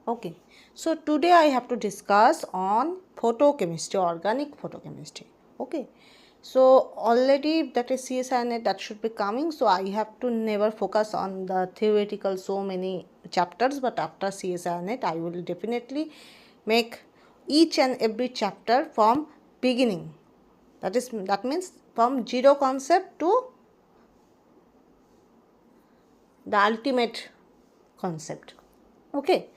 Okay, so today I have to discuss on photochemistry, organic photochemistry. Okay, so already that is CSIR net that should be coming, so I have to never focus on the theoretical so many chapters, but after CSIR net I will definitely make each and every chapter from beginning. That means from zero concept to the ultimate concept. Okay,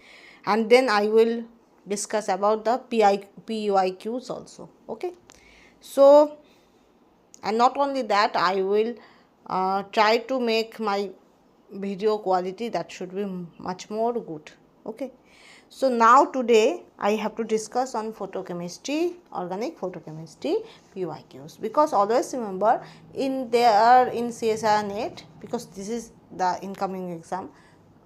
and then I will discuss about the PUIQs also. Okay, so and not only that, I will try to make my video quality that should be much more good. Okay, so now today I have to discuss on photochemistry, organic photochemistry PYQs, because always remember in CSIR net, because this is the incoming exam,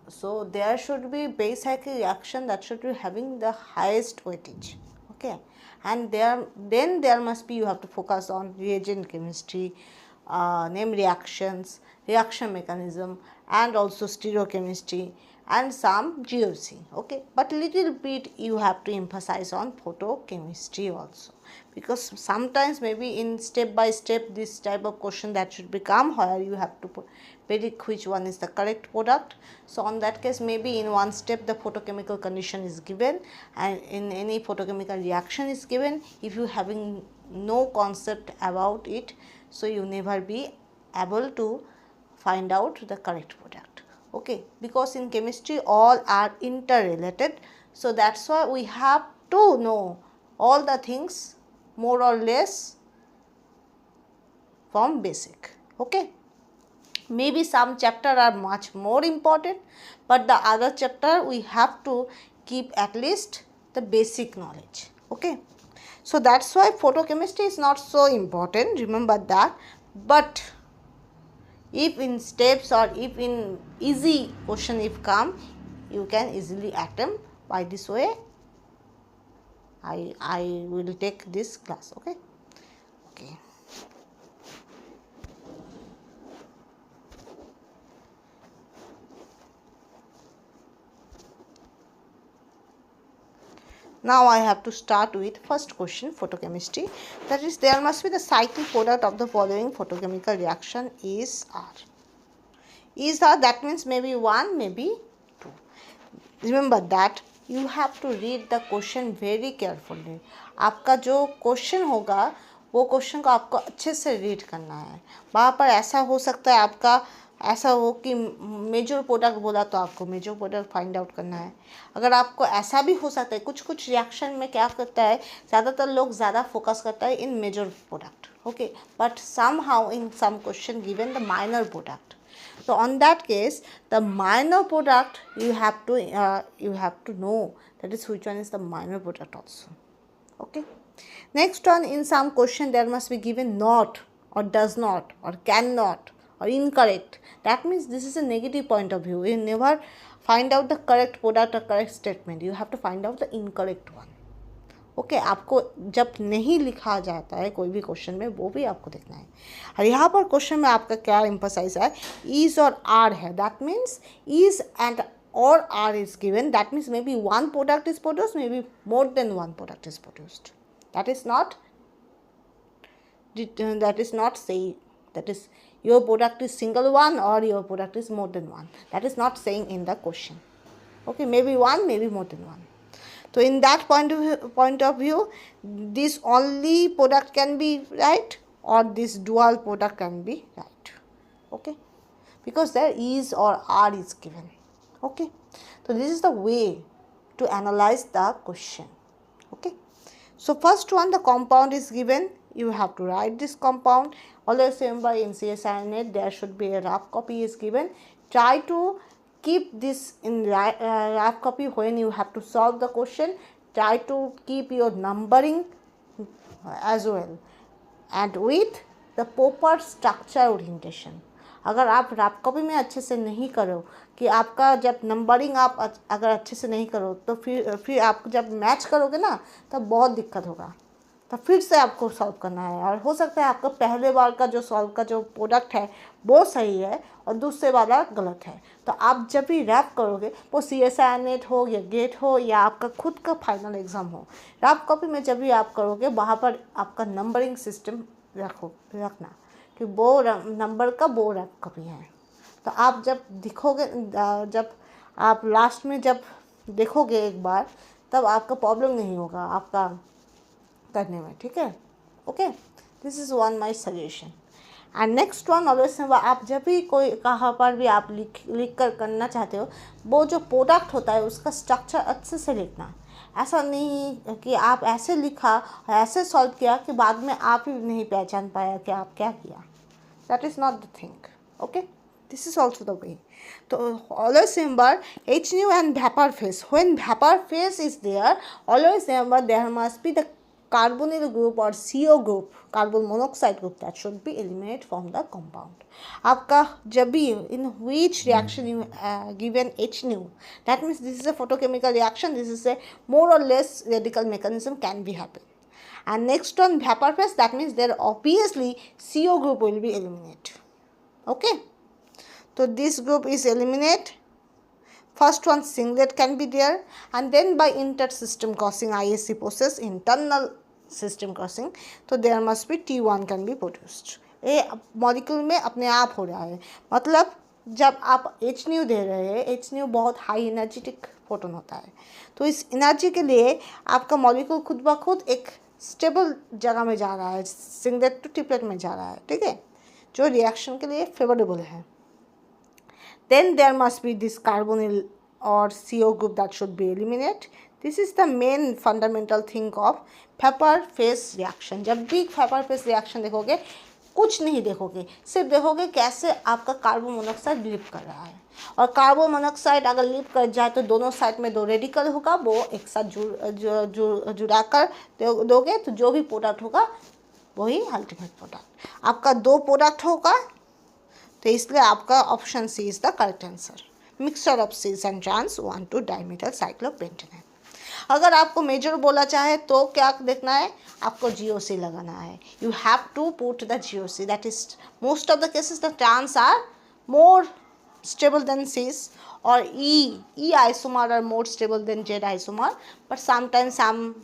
so there should be base cycle reaction that should be having the highest weightage. Okay, and then there must be, you have to focus on reagent chemistry, name reactions, reaction mechanism, and also stereochemistry and some GOC. Okay, but little bit you have to emphasize on photochemistry also, because sometimes maybe in step by step this type of question that should become where you have to predict which one is the correct product. So on that case, maybe in one step the photochemical condition is given and in any photochemical reaction is given. If you having no concept about it, so you never be able to find out the correct product. Okay, because in chemistry all are interrelated, so that's why we have to know all the things more or less from basic. Okay, maybe some chapter are much more important, but the other chapter we have to keep at least the basic knowledge. Okay, so that's why photochemistry is not so important, remember that. But if in steps or if in easy question if come, you can easily attempt. By this way I will take this class. Okay. Now I have to start with first question, photochemistry. That is, there must be the cycle product of the following photochemical reaction is R. Is R, that means maybe 1, maybe 2. Remember that you have to read the question very carefully. आपका जो question होगा वो question को आपको अच्छे से read करना है. वहाँ पर ऐसा हो सकता है आपका ऐसा हो कि मेजर प्रोडक्ट बोला तो आपको मेजर प्रोडक्ट फाइंड आउट करना है. अगर आपको ऐसा भी हो सकता है, कुछ रिएक्शन में क्या करता है, ज़्यादातर लोग ज़्यादा फोकस करता है in major product. Okay, but somehow in some question given the minor product. So on that case, the minor product you have to know that is which one is the minor product also. Okay. Next one, in some question there must be given not or does not or cannot or incorrect. That means this is a negative point of view. You never find out the correct product or correct statement. You have to find out the incorrect one. Okay, आपको जब नहीं लिखा जाता है कोई भी question में, वो भी आपको देखना है. और यहाँ पर क्वेश्चन में आपका क्या एम्फसाइज है, इज और आर है. दैट मीन्स इज एंड और R is given. That means may be one product is produced, may be more than one product is produced. That is not saying that is your product is single one or your product is more than one. That is not saying in the question. Okay, maybe one, maybe more than one. So in that point of view, this only product can be right or this dual product can be right. Okay, because there is or are is given. Okay, so this is the way to analyze the question. Okay, so first one, the compound is given. You have to write this compound. Always remember in CSIR net there should be a rough copy is given. Try to keep this in rough copy when you have to solve the question. Try to keep your numbering as well and with the proper structure orientation. अगर आप rough copy में अच्छे से नहीं करो कि आपका जब नंबरिंग आप अगर अच्छे से नहीं करो तो फिर आप जब मैच करोगे ना तब बहुत दिक्कत होगा. तो फिर से आपको सॉल्व करना है। और हो सकता है आपका पहले बार का जो सॉल्व का जो प्रोडक्ट है वो सही है और दूसरे वाला गलत है। तो आप जब भी रैप करोगे, वो CSIR नेट हो या गेट हो या आपका खुद का फाइनल एग्ज़ाम हो, रैप कॉपी में जब भी आप करोगे वहाँ पर आपका नंबरिंग सिस्टम रखना कि वो नंबर का वो रैप कॉपी है। तो आप जब दिखोगे, जब आप लास्ट में जब देखोगे एक बार, तब आपका प्रॉब्लम नहीं होगा आपका करने में, ठीक है। Okay, this is one my suggestion. And next one, always आप जब भी कोई कहाँ पर भी आप लिख कर करना चाहते हो, वो जो प्रोडक्ट होता है उसका स्ट्रक्चर अच्छे से लिखना। ऐसा नहीं कि आप ऐसे लिखा, ऐसे सॉल्व किया कि बाद में आप ही नहीं पहचान पाया कि आप क्या किया। That is not the thing. Okay, this is also the way. So always remember HNU and vapor phase. When vapor phase is there, always remember there must be the carbonyl group or CO group, carbon monoxide group, that should be eliminated from the compound. आपका जब भी in which reaction you given HNU, that means this is a photochemical reaction, this is a more or less radical mechanism can be happen. And next one, vapor phase, that means there obviously CO group will be eliminated. Okay. So this group is eliminated. First one, singlet can be there, and then by inter-system crossing ISC process, internal system crossing, तो there must be T1 can be produced. ये molecule में अपने आप हो रहा है। मतलब जब आप HNU दे रहे हैं, HNU बहुत हाई एनर्जेटिक फोटोन होता है, तो इस एनर्जी के लिए आपका मॉलिक्यूल खुद ब खुद एक स्टेबल जगह में जा रहा है, सिंगलेट टू ट्रिपलेट में जा रहा है, ठीक है, जो रिएक्शन के लिए फेवरेबल है। Then there must be this carbonyl or CO group that should be eliminated. This is the main fundamental thing of vapor phase reaction. जब भी vapor phase reaction देखोगे, कुछ नहीं देखोगे, सिर्फ देखोगे कैसे आपका कार्बन मोनोऑक्साइड लिप कर रहा है। और कार्बन मोनोऑक्साइड अगर लिप कर जाए तो दोनों साइड में दो रेडिकल होगा, वो एक साथ जुड़ा कर दोगे तो जो भी प्रोडक्ट होगा वही अल्टीमेट प्रोडक्ट। आपका दो प्रोडक्ट होगा, तो इसलिए आपका option C is the correct answer. Mixture of cis and trans 1,2 dimethyl cyclopentane. अगर आपको मेजर बोला चाहे तो क्या देखना है, आपको GOC लगाना है। You have to put the GOC, that is most of the cases the trans are more stable than cis, or E isomer are more stable than Z isomer, but sometimes some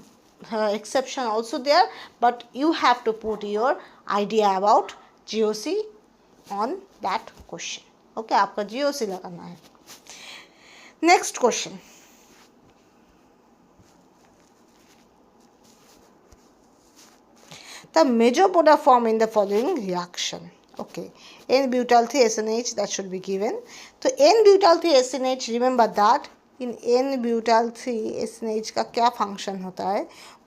exception also there, but you have to put your idea about GOC on that question. Okay, आपका GOC लगाना है। Next question. The major product form in the following reaction. Okay, N-butyl 3-SNH, that should be given. So N-butyl 3-SNH, remember that in N-butyl 3-SNH का क्या function होता है,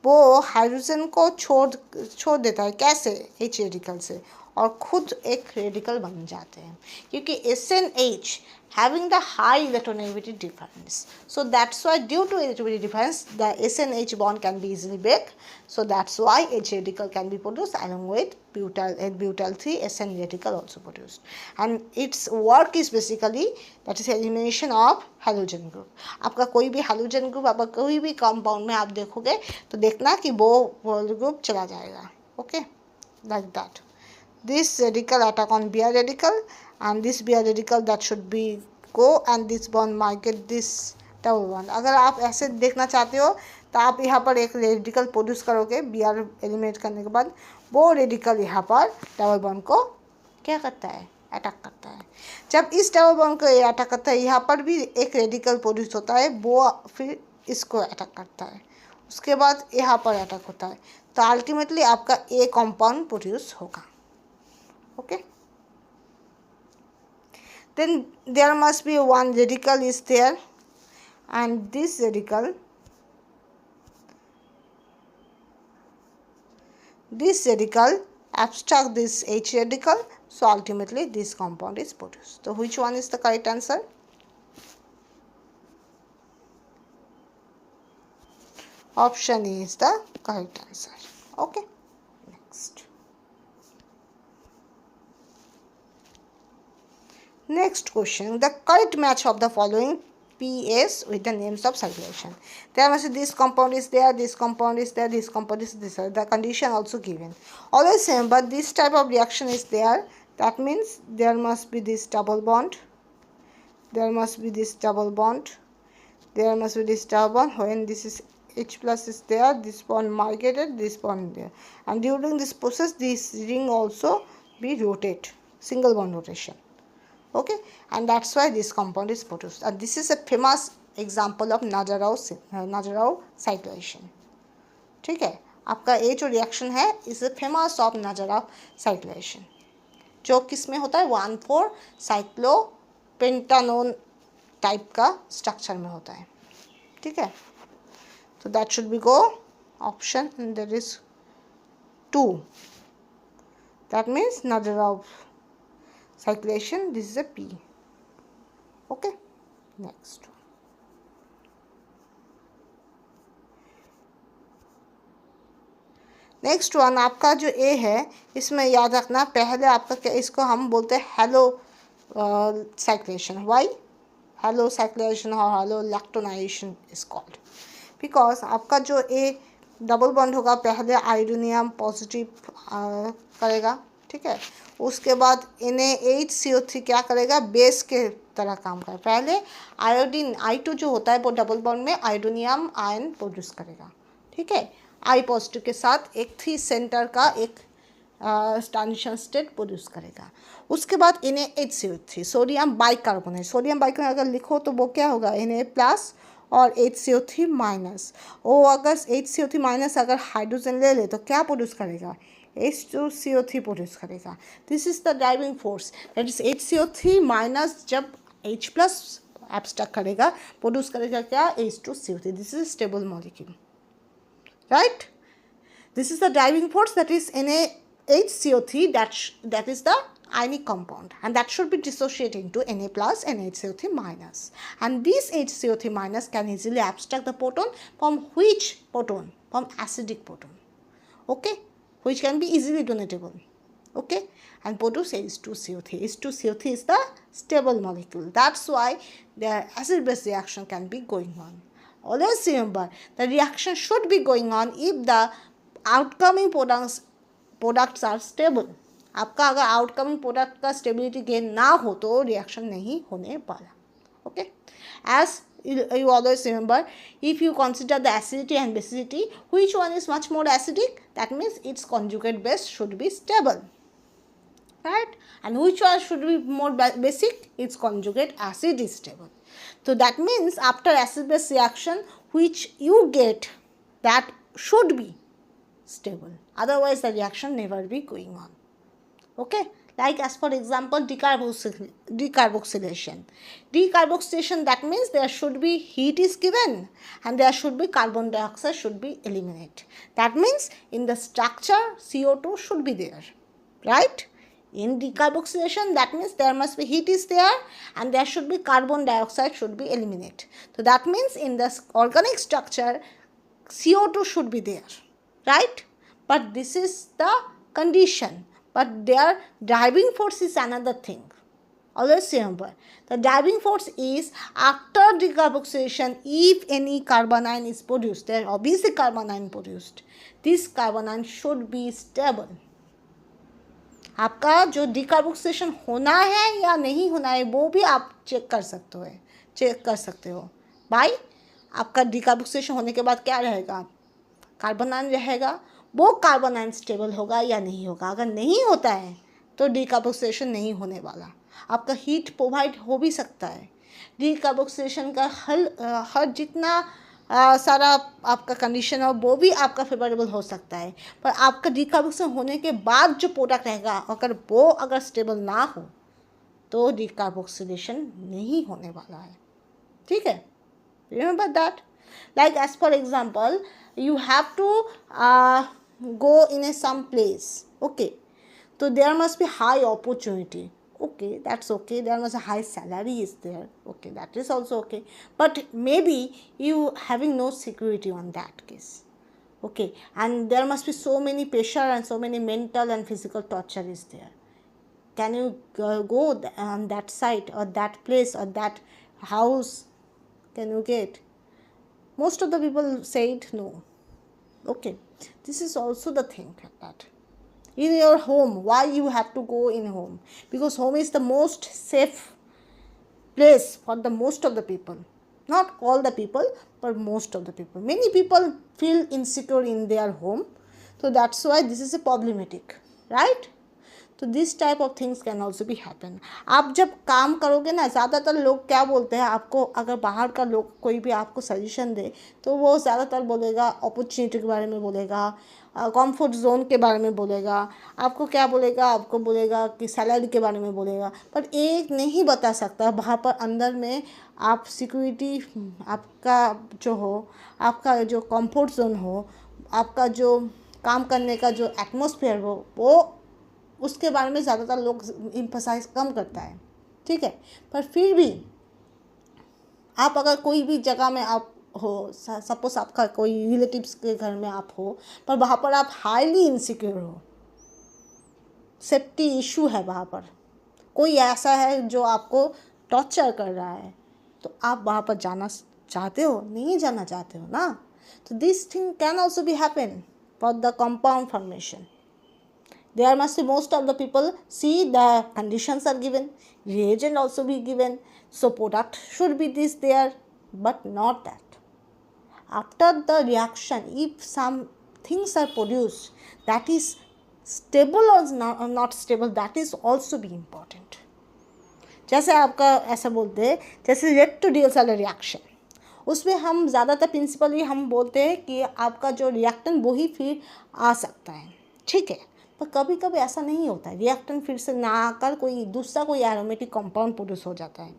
वो hydrogen को छोड़ देता है। कैसे? H रेडिकल से, और खुद एक रेडिकल बन जाते हैं, क्योंकि SNH having the high electronegativity difference. So that's why due to electronegativity difference, the SNH bond can be easily break. So that's why H radical can be produced along with butyl 3 SN radical also produced. And its work is basically that is elimination of halogen group. आपका कोई भी halogen group आपका कोई भी compound में आप देखोगे तो देखना कि वो group चला जाएगा. Okay, like that. This radical attack on Br radical, and this Br radical that should be go, and this bond might get this double bond. अगर आप ऐसे देखना चाहते हो तो आप यहाँ पर एक रेडिकल प्रोड्यूस करोगे Br एलिमिनेट करने के बाद, वो रेडिकल यहाँ पर डबल बॉन्ड को क्या करता है, अटैक करता है। जब इस डबल बॉन्ड को अटैक करता है, यहाँ पर भी एक रेडिकल प्रोड्यूस होता है, वो फिर इसको अटैक करता है, उसके बाद यहाँ पर अटैक होता है, तो अल्टीमेटली आपका ए कंपाउंड प्रोड्यूस होगा। Okay, then there must be one radical is there, and this radical abstract this H radical, so ultimately this compound is produced. So which one is the correct answer? Option E is the correct answer. Okay, next. Next question, the correct match of the following PS with the names of cyclation. There must be this compound is there, this compound is there, this compound is this. The condition also given. Always same, but this type of reaction is there. That means there must be this double bond. There must be this double bond. There must be this double bond. When this is H plus is there, this bond migrated, this bond there. And during this process, this ring also be rotate, single bond rotation. Okay, and that's why this compound is produced. And this is a famous example of Najarao cyclation. ठीक है, आपका ये जो reaction है is a famous of नाजराव साइक्लेशन, जो किस में होता है 1,4 साइक्लोपेंटानोन टाइप का स्ट्रक्चर में होता है. ठीक है, तो that should be go option, there is 2. That means Nazarov cyclation, this is a P. Okay, next. Next one आपका जो ए है इसमें याद रखना पहले आपका क्या, इसको हम बोलते हैं हेलो साइक्लेशन. वाई हेलो साइक्लेशन और हेलो लैक्टोनाइजेशन इज कॉल्ड बिकॉज आपका जो ए डबल बॉन्ड होगा पहले आयोडीनियम पॉजिटिव करेगा. ठीक है, उसके बाद NaHCO3 क्या करेगा, बेस के तरह काम करेगा. पहले आयोडीन I2 जो होता है वो डबल बॉन्ड में आयोडीनियम आयन प्रोड्यूस करेगा. ठीक है, I पॉजिटिव के साथ एक 3 सेंटर का एक ट्रांजिशन स्टेट प्रोड्यूस करेगा. उसके बाद NaHCO3 sodium bicarbonate. Sodium bicarbonate अगर लिखो तो वो क्या होगा Na प्लस और HCO3 माइनस. वो अगर HCO3 माइनस अगर हाइड्रोजन ले ले तो क्या प्रोड्यूस करेगा, H2CO3 प्रोड्यूस करेगा. This is the driving force. That is HCO3 minus जब H प्लस एब्स्ट्रैक्ट करेगा प्रोड्यूस करेगा क्या, H2CO3. This is stable molecule, right. This is the driving force, that is NaHCO3, that is the ionic compound, and that should be dissociated into Na plus and HCO3 minus. And this HCO3 minus can easily abstract the proton from which proton? From acidic proton. Okay, which can be easily donatable. Okay, and produce H2CO3. H2CO3 is the stable molecule. That's why the acid-base reaction can be going on. Always remember, the reaction should be going on if the outcoming products are stable. आपका अगर outcoming product का stability gain ना हो तो reaction नहीं होने वाला. Okay, as you always remember, if you consider the acidity and basicity, which one is much more acidic, that means its conjugate base should be stable, right? And which one should be more basic, its conjugate acid is stable. So that means after acid base reaction which you get, that should be stable, otherwise the reaction never be going on. Okay, like as for example decarboxylation. Decarboxylation, that means there should be heat is given and there should be carbon dioxide should be eliminated. That means in the structure CO2 should be there, right? In decarboxylation, that means there must be heat is there and there should be carbon dioxide should be eliminated. So that means in the organic structure CO2 should be there, right? But this is the condition. But their driving force is another thing. Always remember, the driving force is after decarboxylation, if any carbon ion is produced, there are obviously carbon ion produced. This carbon ion should be stable. आपका जो decarboxylation होना है या नहीं होना है वो भी आप चेक कर सकते हो. भाई आपका डिकार्बोक्सिलेशन होने के बाद क्या रहेगा, कार्बन आयन रहेगा. वो कार्बन आयन स्टेबल होगा या नहीं होगा. अगर नहीं होता है तो डिकार्बोक्सिलेशन नहीं होने वाला. आपका हीट प्रोवाइड हो भी सकता है. डिकार्बोक्सिलेशन का हर जितना सारा आपका कंडीशन है वो भी आपका फेवरेबल हो सकता है. पर आपका डिकार्बोक्सिलेशन होने के बाद जो प्रोडक्ट रहेगा अगर स्टेबल ना हो तो डिकार्बोक्सिलेशन नहीं होने वाला है. ठीक है, remember that. Like as for example, you have to go in some place. Okay, so there must be high opportunity. Okay, that's okay. There must be high salary is there. Okay, that is also okay. But maybe you having no security on that case. Okay, and there must be so many pressure and so many mental and physical torture is there. Can you go on that site or that place or that house Can you get? Most of the people said no. Okay, this is also the thing that in your home, why you have to go in home? Because home is the most safe place for the most of the people. Not all the people, but most of the people. Many people feel insecure in their home, so that's why this is a problematic, right? तो this type of things can also भी happen. आप जब काम करोगे ना, ज़्यादातर लोग क्या बोलते हैं आपको, अगर बाहर का लोग कोई भी आपको सजेशन दे तो वो ज़्यादातर बोलेगा अपॉर्चुनिटी के बारे में बोलेगा, कंफर्ट जोन के बारे में बोलेगा, आपको क्या बोलेगा, आपको बोलेगा कि सैलरी के बारे में बोलेगा, पर एक नहीं बता सकता वहाँ पर अंदर में आप सिक्योरिटी, आपका जो हो, आपका जो कंफर्ट जोन हो, आपका जो काम करने का जो एटमॉस्फेयर हो, वो उसके बारे में ज़्यादातर लोग इम्फसाइज कम करता है. ठीक है, पर फिर भी आप अगर कोई भी जगह में आप हो, सपोज आपका कोई रिलेटिव्स के घर में आप हो, पर वहाँ पर आप हाईली इनसिक्योर हो, सेफ्टी इशू है, वहाँ पर कोई ऐसा है जो आपको टॉर्चर कर रहा है, तो आप वहाँ पर जाना चाहते हो? नहीं जाना चाहते हो ना. तो this thing can also be happen for the compound formation. There must be most of the people see the conditions are given, reagent also be given, so product should be this there, but not that. After the reaction, if some things are produced that is stable or not stable, that is also be important. जैसे आपका ऐसा बोलते हैं, जैसे rate to deal वाला reaction, उसमें हम ज़्यादातर प्रिंसिपली हम बोलते हैं कि आपका जो रिएक्टेंट वही फिर आ सकता है. ठीक है, पर कभी कभी ऐसा नहीं होता है, रिएक्टेंट फिर से ना आकर कोई दूसरा कोई एरोमेटिक कंपाउंड प्रोड्यूस हो जाता है.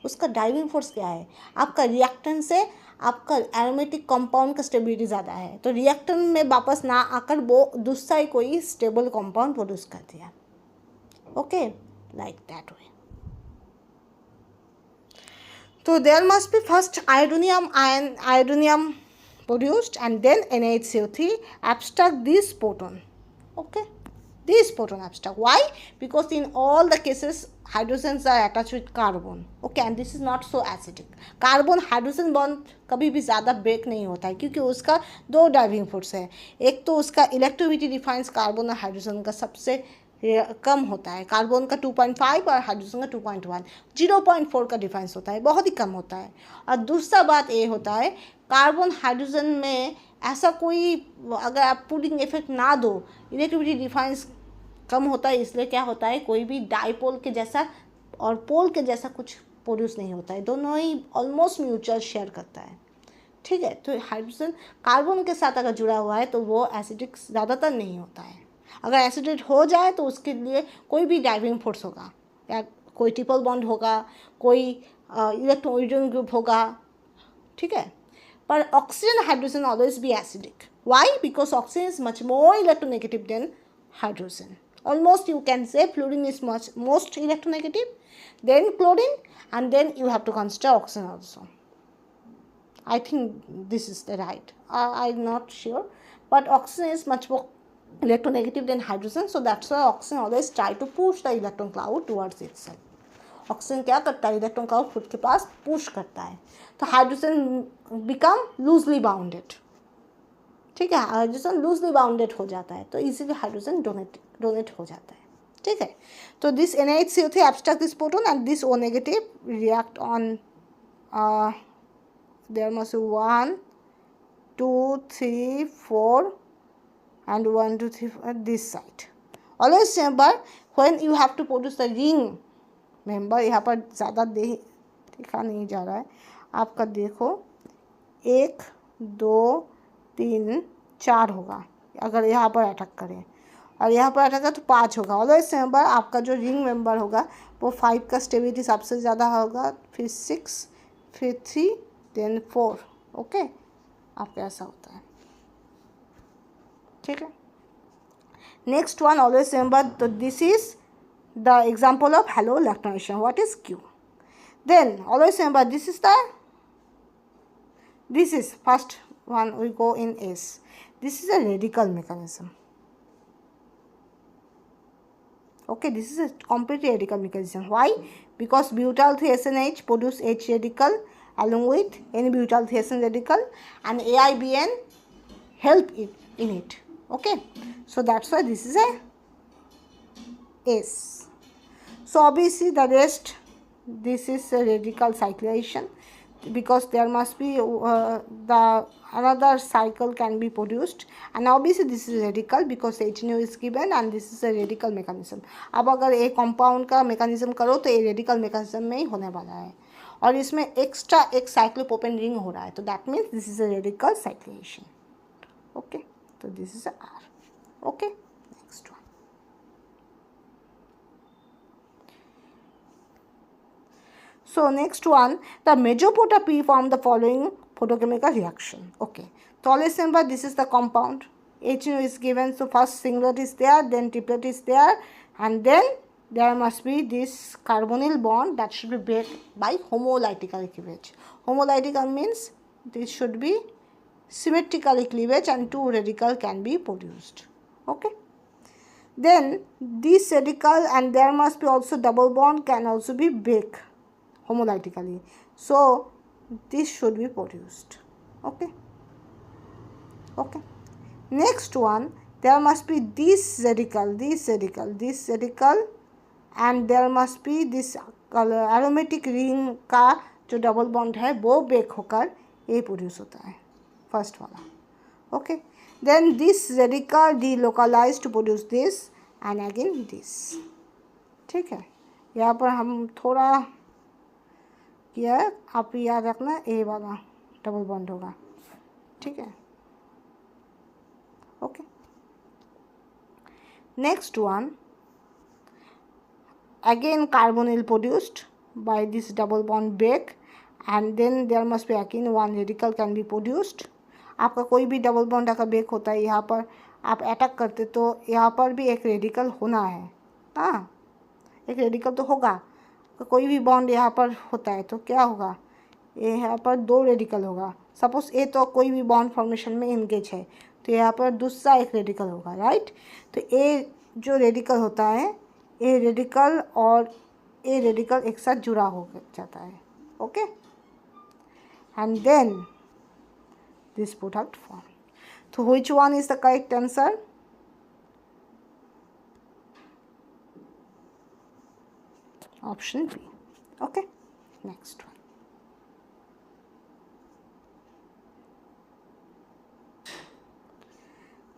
उसका ड्राइविंग फोर्स क्या है? आपका रिएक्टेंट से आपका एरोमेटिक कंपाउंड का स्टेबिलिटी ज़्यादा है, तो रिएक्टेंट में वापस ना आकर वो दूसरा ही कोई स्टेबल कंपाउंड प्रोड्यूस कर दिया. Okay, like that way. तो there must be first iodinium produced and then NaHCO3 abstract this proton. Okay, this proton abstract. Why? Because in all the cases hydrogens are attached with carbon. Okay, and this is not so acidic. Carbon hydrogen bond कभी भी ज़्यादा break नहीं होता है, क्योंकि उसका दो driving force है. एक तो उसका इलेक्ट्रोविटी डिफाइंस कार्बन और हाइड्रोजन का सबसे कम होता है. कार्बन का 2.5 और हाइड्रोजन का 2.1, 0.4 का डिफरेंस होता है, बहुत ही कम होता है. और दूसरा बात ये होता है, कार्बन हाइड्रोजन में ऐसा कोई, अगर आप पुलिंग इफेक्ट ना दो, इलेक्ट्रिविटी डिफरेंस कम होता है, इसलिए क्या होता है, कोई भी डाईपोल के जैसा और पोल के जैसा कुछ प्रोड्यूस नहीं होता है, दोनों ही ऑलमोस्ट म्यूचुअल शेयर करता है. ठीक है, तो हाइड्रोजन कार्बन के साथ अगर जुड़ा हुआ है तो वो एसिडिक ज़्यादातर नहीं होता है. अगर एसिडिक हो जाए तो उसके लिए कोई भी ड्राइविंग फोर्स होगा, या कोई ट्रिपल बॉन्ड होगा, कोई इलेक्ट्रोइडन ग्रुप होगा. ठीक है, पर oxygen hydrogen always be acidic. Why? Because oxygen is much more electronegative than hydrogen. Almost you can say fluorine is most electronegative, then chlorine, and then you have to consider oxygen also. I think this is the right. I'm not sure, but oxygen is much more electronegative than hydrogen, so that's why oxygen always try to push the electron cloud towards itself. Oxygen क्या करता है, electron cloud खुद के पास push करता है, तो hydrogen become loosely bounded. ठीक है, हाइड्रोजन लूजली बाउंडेड हो जाता है, तो इजीली हाइड्रोजन डोनेट हो जाता है. ठीक है, तो this NaHCO3 abstract this proton and this O negative react on there must be 1 2 3 4 and 1 2 3 4 this side. Always remember when you have to produce the ring member, यहाँ पर ज़्यादा देखा नहीं जा रहा है, आपका देखो 1 2 3 4 होगा अगर यहाँ पर अटैक करें, और यहाँ पर अटैक तो 5 होगा. ऑलवेज रिमेंबर आपका जो रिंग मेंबर होगा वो 5 का स्टेबिलिटी सबसे ज़्यादा होगा, फिर 6, फिर 3, देन 4. ओके, आपका ऐसा होता है. ठीक है, नेक्स्ट वन ऑलवेज रिमेंबर, तो this is the example of halo electronation. What is Q? Then always remember this is first one we go in S. This is a radical mechanism. Okay, this is a completely radical mechanism. Why? Because butyl 3SNH produce H radical along with N-butyl thiazine radical, and AIBN help it in it. Okay, so that's why this is a S. So obviously the rest, this is a radical cyclization, because there must be the another cycle can be produced, and obviously this is radical because HNO is given and this is a radical mechanism. अब अगर एक compound का mechanism करो तो ये radical mechanism में ही होने वाला है, और इसमें एक्स्ट्रा एक साइक्लोप्रोपेन रिंग हो रहा है, तो that means this is a radical cyclization. Okay, तो this is R. Okay, next one. So next one, the major pota P form the following photochemical reaction. Okay, so always remember this is the compound. HNO is given, so first singlet is there, then triplet is there, and then there must be this carbonyl bond that should be break by homolytical cleavage. Homolytical means this should be symmetrical cleavage and two radical can be produced. Okay, then this radical and there must be also double bond can also be break homolytically, so this should be produced. Okay, okay. Next one, there must be this radical, and there must be this aromatic ring का जो double bond है वो break होकर ये produce होता है, first वाला. Okay, then this radical delocalize to produce this and again this. ठीक है, यहाँ पर हम थोड़ा किया है, आप याद रखना ए वाला डबल बॉन्ड होगा. ठीक है, okay. Next one, again carbonyl produced by this double bond break, and then there must be again one radical can be produced. आपका कोई भी डबल बॉन्ड अगर ब्रेक होता है, यहाँ पर आप अटैक करते तो यहाँ पर भी एक रेडिकल होना है. हाँ, एक रेडिकल तो होगा. कोई भी बॉन्ड यहाँ पर होता है तो क्या होगा, ये यहाँ पर दो रेडिकल होगा. सपोज ए तो कोई भी बॉन्ड फॉर्मेशन में इंगेज है, तो यहाँ पर दूसरा एक रेडिकल होगा, राइट. तो ए जो रेडिकल होता है, ए रेडिकल और ए रेडिकल एक साथ जुड़ा हो जाता है. Okay, and then this product form. तो which one is the correct answer? Option B. Okay, next one.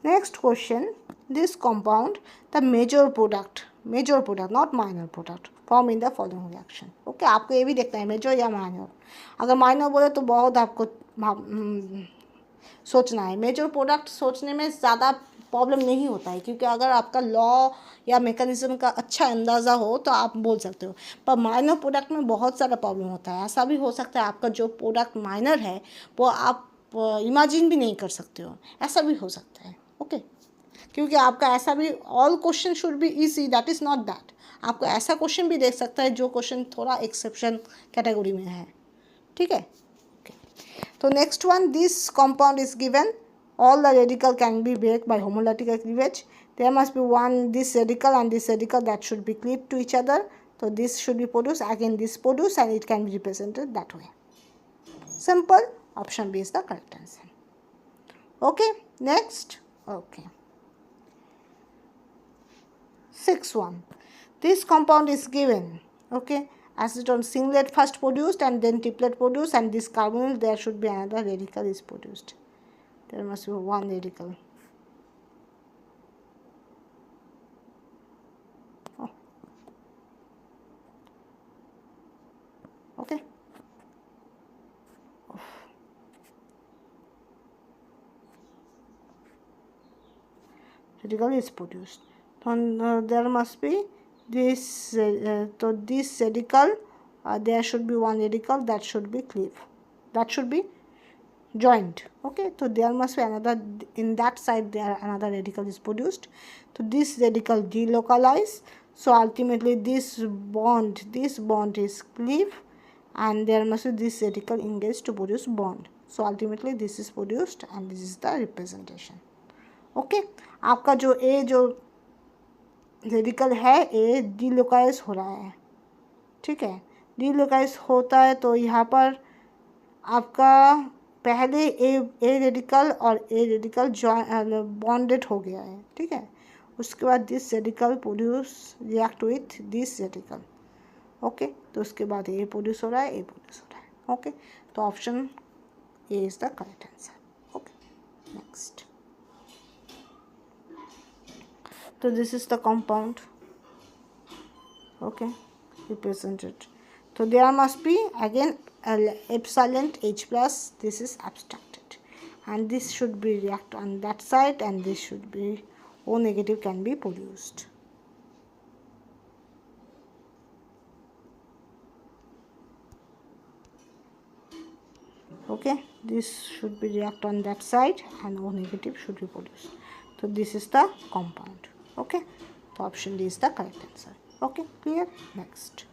Next question, this compound, the major product, not minor product, form in the following reaction. Okay, आपको ये भी देखना है major या minor. अगर minor बोले तो बहुत आपको सोचना है. मेजर प्रोडक्ट सोचने में ज़्यादा प्रॉब्लम नहीं होता है, क्योंकि अगर आपका लॉ या मैकेनिज्म का अच्छा अंदाज़ा हो तो आप बोल सकते हो. पर माइनर प्रोडक्ट में बहुत सारा प्रॉब्लम होता है. ऐसा भी हो सकता है आपका जो प्रोडक्ट माइनर है वो आप इमेजिन भी नहीं कर सकते हो, ऐसा भी हो सकता है. ओके, क्योंकि आपका ऐसा भी all question should be easy, that is not that. आपको ऐसा क्वेश्चन भी देख सकता है जो क्वेश्चन थोड़ा एक्सेप्शन कैटेगरी में है. ठीक है, ओके. तो next one, this compound is given, all the radical can be break by homolytic cleavage. There must be one this radical and this radical that should be cleaved to each other. So this should be produced, again this produced, and it can be represented that way. Simple. Option B is the correct answer. Okay, next. Okay. 6.1. This compound is given. Okay, acetone singlet first produced and then triplet produced, and this carbonyl there should be another radical is produced. There must be one radical. Oh. Okay. Oh. Radical is produced. So there must be this. So this radical, there should be one radical that should be cleaved. That should be joined. Okay, so there must be another, in that side there another radical is produced. So this radical delocalize, so ultimately this bond is cleaved, and there must be this radical engaged to produce bond. So ultimately this is produced and this is the representation. Okay, आपका जो ए जो radical है ए डिलोकाइज हो रहा है. ठीक है, डिलोकाइज होता है तो यहाँ पर आपका पहले ए रेडिकल और ए रेडिकल बॉन्डेड हो गया है, ठीक है। उसके बाद this radical produce react with this radical, okay. तो उसके बाद ए प्रोड्यूस हो रहा है, ए प्रोड्यूस हो रहा है, ओके। तो option A is the correct answer, okay. Next, तो this is the compound, okay, represented. So there must be again epsilon H plus, this is abstracted, and this should be react on that side, and this should be O negative can be produced. Okay, this should be react on that side and O negative should be produced. So this is the compound, okay. So option D is the correct answer, okay, clear. Next,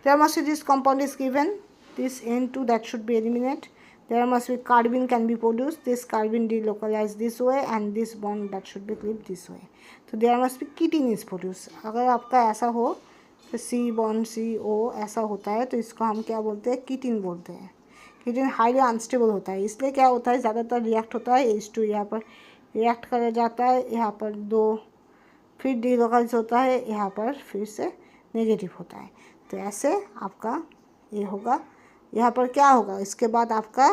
there must be this compound is given, this N2 that should be eliminated. There must be carbene can be produced, this carbene delocalized this way, and this bond that should be clipped this way. So there must be ketene is produced. अगर आपका ऐसा हो तो C bond CO ऐसा होता है तो इसको हम क्या बोलते हैं, कीटीन बोलते हैं। कीटीन हाईली अनस्टेबल होता है, इसलिए क्या होता है ज़्यादातर रिएक्ट होता है H2 यहाँ पर रिएक्ट करा जाता है, यहाँ पर 2 फिर डिलोकलाइज होता है, यहाँ पर फिर से नेगेटिव होता है। तो ऐसे आपका ये होगा, यहाँ पर क्या होगा, इसके बाद आपका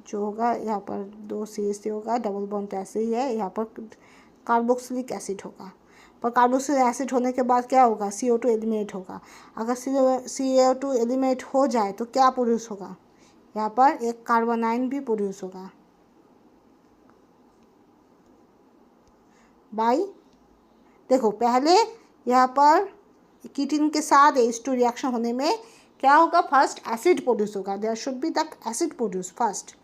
जो होगा यहाँ पर 2 CH3 होगा, डबल बॉन्ड तो ऐसे ही है, यहाँ पर कार्बोक्सिलिक एसिड होगा। पर कार्बोक्सिलिक एसिड होने के बाद क्या होगा, CO2 एलिमिनेट होगा। अगर CO2 एलिमिनेट हो जाए तो क्या प्रोड्यूस होगा, यहाँ पर एक कार्बोनाइन भी प्रोड्यूस होगा बाई, देखो पहले यहाँ पर कीटीन के साथ H2 रिएक्शन होने में क्या होगा, फर्स्ट एसिड प्रोड्यूस होगा, there should be the acid produce first,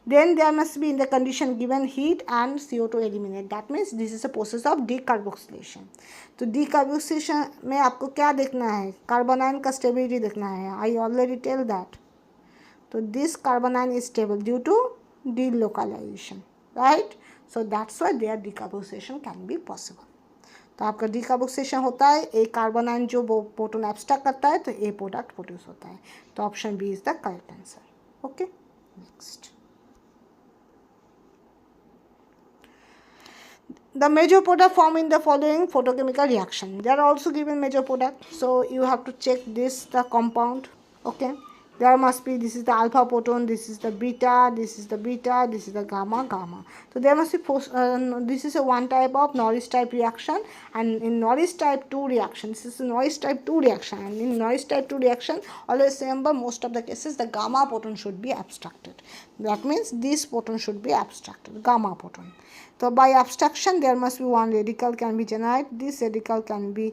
then there must be in the condition given heat and CO2 eliminate, that means this is a process of decarboxylation. तो decarboxylation में आपको क्या देखना है, कार्बोनाइन का stability देखना है, आई ऑलरेडी टेल दैट। तो this carbanion is stable due to delocalization, right. So that's why there decarboxylation can be possible. तो आपका डीकार्बोक्सिलेशन होता है, ए कार्बोनाइन जो प्रोटॉन एब्स्ट्रैक्ट करता है तो ए प्रोडक्ट प्रोड्यूस होता है। तो option B is the correct answer, okay. Next, the major product formed in the following photochemical reaction, they are also given major product, so you have to check this the compound, okay. There must be, this is the alpha proton, this is the beta, this is the beta, this is the gamma, gamma. So there must be this is a one type of Norris type reaction, and in Norris type 2 reaction, this is a Norris type 2 reaction, and in Norris type 2 reaction always remember most of the cases the gamma proton should be abstracted, that means this proton should be abstracted, gamma proton. So by abstraction there must be one radical can be generated, this radical can be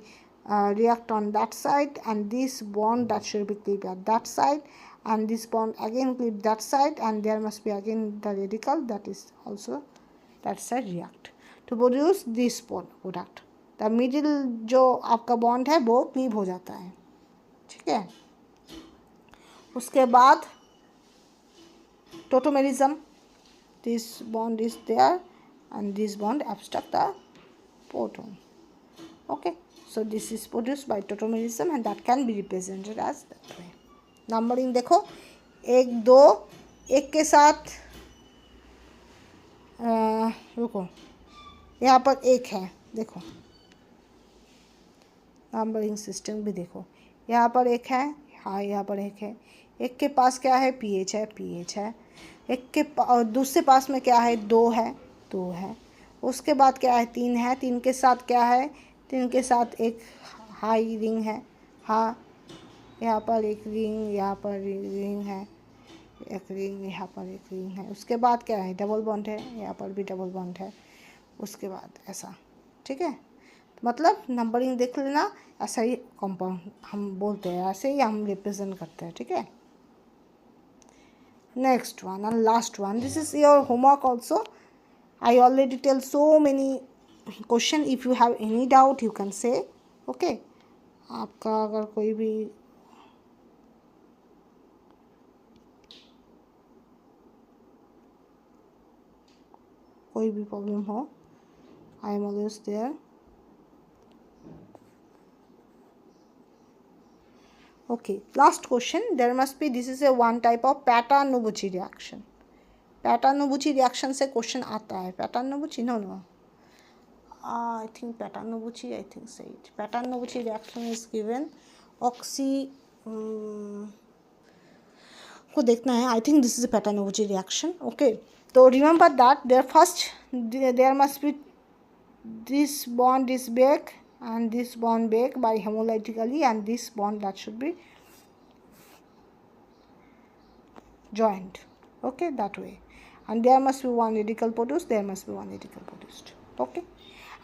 react on that side, and this bond that should be clipped at that side, and this bond again clip that side, and there must be again the radical that is also that side react to produce this product. the middle जो आपका bond है वो cleave हो जाता है, ठीक है। उसके बाद tautomerism, this bond is there and this bond abstract the proton, okay. So this is produced by tautomerism and that can be represented as that way. Numbering देखो, 1 2 1 के साथ रुको, यहाँ पर 1 है, देखो नंबरिंग सिस्टम भी देखो, यहाँ पर 1 है, हाँ यहाँ पर 1 है, 1 के पास क्या है, pH है, pH है, 1 के दूसरे पास में क्या है, 2 है, 2 है, उसके बाद क्या है, 3 है, 3 के साथ क्या है, 3 के साथ एक हाई रिंग है, हाँ यहाँ पर एक रिंग, यहाँ पर रिंग है, एक रिंग, यहाँ पर एक रिंग है, उसके बाद क्या है, डबल बॉन्ड है, यहाँ पर भी डबल बॉन्ड है, उसके बाद ऐसा, ठीक है। मतलब नंबरिंग देख लेना, ऐसा ही कंपाउंड हम बोलते हैं, ऐसे ही हम रिप्रेजेंट करते हैं, ठीक है। Next one and last one, this is your homework also, I already tell so many question, if you have any doubt you can say, okay. आपका अगर कोई भी प्रॉब्लम हो, I am always there, Okay, last question. There must be, this is a one type of Paterno-Bucci reaction. Paterno-Bucci reaction से question आता है. Paterno-Bucci, no. I think Paterno-Bucci, I think say it. Paterno-Bucci reaction is given oxy को देखना है. I think this is a Paterno-Bucci reaction. Okay, so remember that there must be this bond is break and this bond break by homolytically, and this bond that should be joined. Okay, that way. And there must be one radical produced, okay.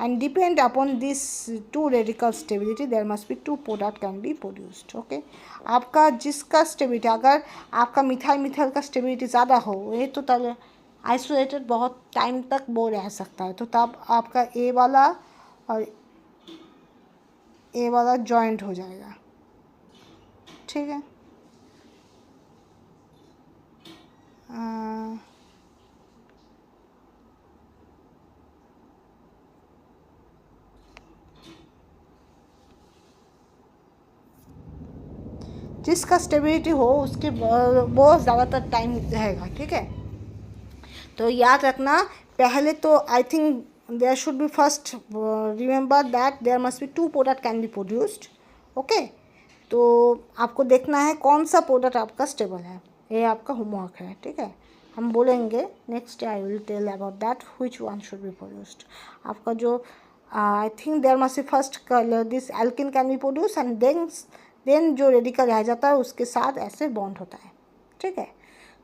And depend upon this two radical stability, there must be two product can be produced. Okay, आपका जिसका stability, अगर आपका methyl का stability ज़्यादा हो, ये तो तब आइसोलेटेड बहुत टाइम तक वो रह सकता है, तो तब आपका ए वाला और ए वाला जॉइंट हो जाएगा. ठीक है. जिसका स्टेबिलिटी हो उसके बहुत ज़्यादातर टाइम रहेगा. ठीक है, तो याद रखना. पहले तो I think there should be first remember that there must be two product can be produced. Okay, तो आपको देखना है कौन सा प्रोडक्ट आपका स्टेबल है. ये आपका होमवर्क है. ठीक है, हम बोलेंगे next I will tell about that which one should be produced. आपका जो I think there must be first this alkene can be produce and then जो रेडिकल रह जाता है उसके साथ ऐसे बॉन्ड होता है. ठीक है,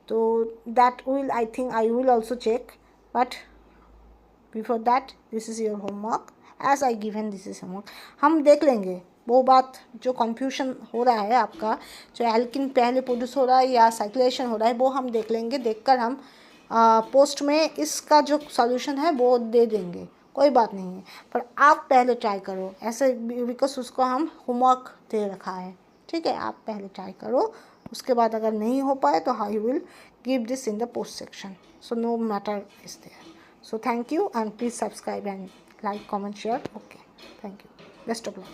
तो that will I think I will also check, but before that this is your homework as I given this is homework. हम देख लेंगे वो बात जो कन्फ्यूजन हो रहा है आपका, जो एल्किन पहले प्रोड्यूस हो रहा है या साइक्लेशन हो रहा है, वो हम देख लेंगे. देखकर हम पोस्ट में इसका जो सॉल्यूशन है वो दे देंगे, कोई बात नहीं है. पर आप पहले ट्राई करो ऐसे, बिकॉज उसको हम होमवर्क दे रखा है. ठीक है, आप पहले ट्राई करो, उसके बाद अगर नहीं हो पाए तो I will give this in the post section. So no matter is there. So thank you and please subscribe and like, comment, share. Okay, thank you. Best of luck.